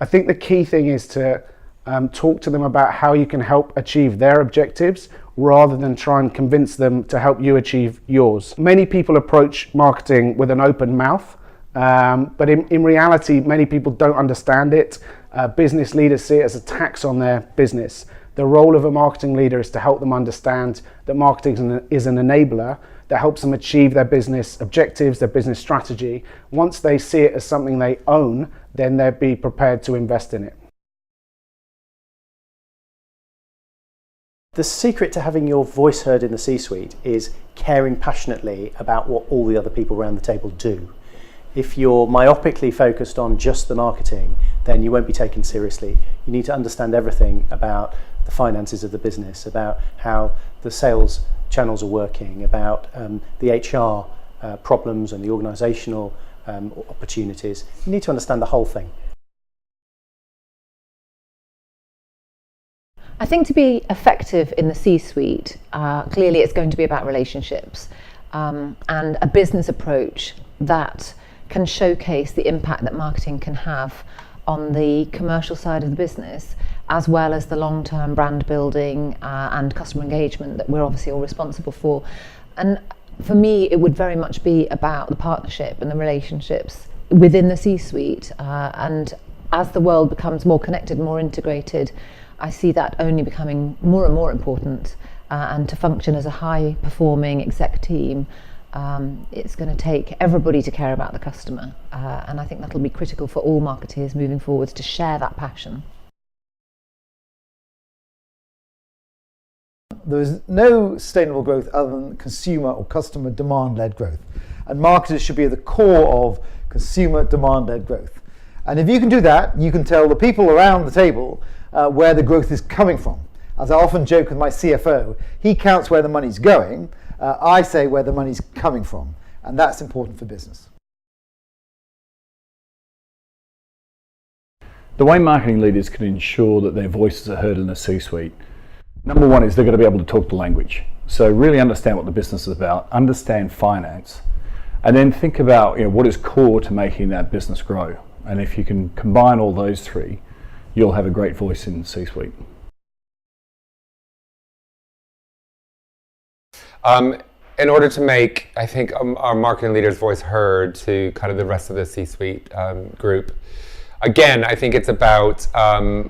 I think the key thing is to talk to them about how you can help achieve their objectives rather than try and convince them to help you achieve yours. Many people approach marketing with an open mouth, but in reality, many people don't understand it. Business leaders see it as a tax on their business. The role of a marketing leader is to help them understand that marketing is an enabler that helps them achieve their business objectives, their business strategy. Once they see it as something they own, then they'll be prepared to invest in it. The secret to having your voice heard in the C-suite is caring passionately about what all the other people around the table do. If you're myopically focused on just the marketing, then you won't be taken seriously. You need to understand everything about the finances of the business, about how the sales channels are working, about the HR problems and the organisational opportunities. You need to understand the whole thing. I think to be effective in the C-suite, clearly it's going to be about relationships and a business approach that can showcase the impact that marketing can have on the commercial side of the business, as well as the long-term brand building and customer engagement that we're obviously all responsible for. And for me, it would very much be about the partnership and the relationships within the C-suite. And as the world becomes more connected, more integrated, I see that only becoming more and more important, and to function as a high-performing exec team, it's going to take everybody to care about the customer, and I think that'll be critical for all marketeers moving forwards to share that passion. There is no sustainable growth other than consumer or customer demand-led growth, and marketers should be at the core of consumer demand-led growth. And if you can do that, you can tell the people around the table where the growth is coming from. As I often joke with my CFO, he counts where the money's going, I say where the money's coming from, and that's important for business. The way marketing leaders can ensure that their voices are heard in the C-suite, number one is they've got to be able to talk the language. So really understand what the business is about, understand finance, and then think about what is core to making that business grow. And if you can combine all those three, you'll have a great voice in the C-suite. In order to make, I think, our marketing leader's voice heard to kind of the rest of the C-suite group, again, I think it's about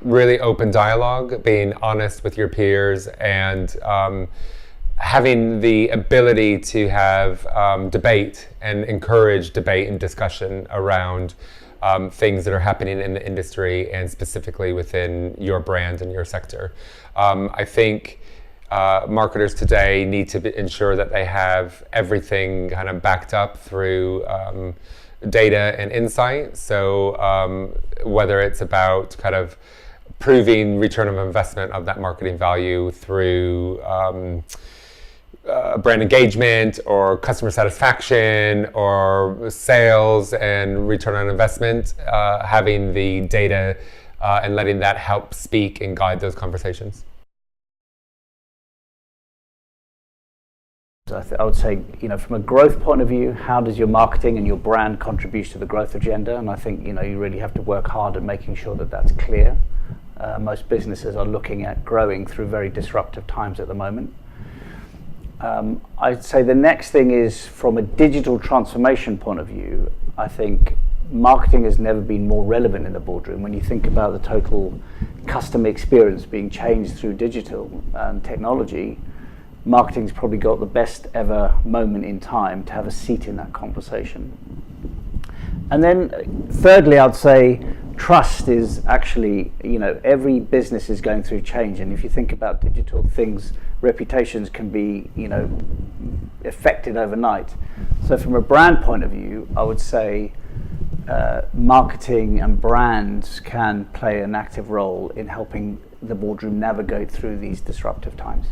really open dialogue, being honest with your peers, and having the ability to have debate and encourage debate and discussion around things that are happening in the industry and specifically within your brand and your sector. I think marketers today need to ensure that they have everything kind of backed up through data and insight. So whether it's about kind of proving return of investment of that marketing value through brand engagement or customer satisfaction or sales and return on investment, having the data and letting that help speak and guide those conversations. I would say, from a growth point of view, how does your marketing and your brand contribute to the growth agenda? And I think, you really have to work hard at making sure that that's clear. Most businesses are looking at growing through very disruptive times at the moment. I'd say the next thing is, from a digital transformation point of view, I think marketing has never been more relevant in the boardroom. When you think about the total customer experience being changed through digital and technology, marketing's probably got the best ever moment in time to have a seat in that conversation. And then thirdly, I'd say trust is actually, every business is going through change, and if you think about digital things, reputations can be, affected overnight. So from a brand point of view, I would say marketing and brands can play an active role in helping the boardroom navigate through these disruptive times.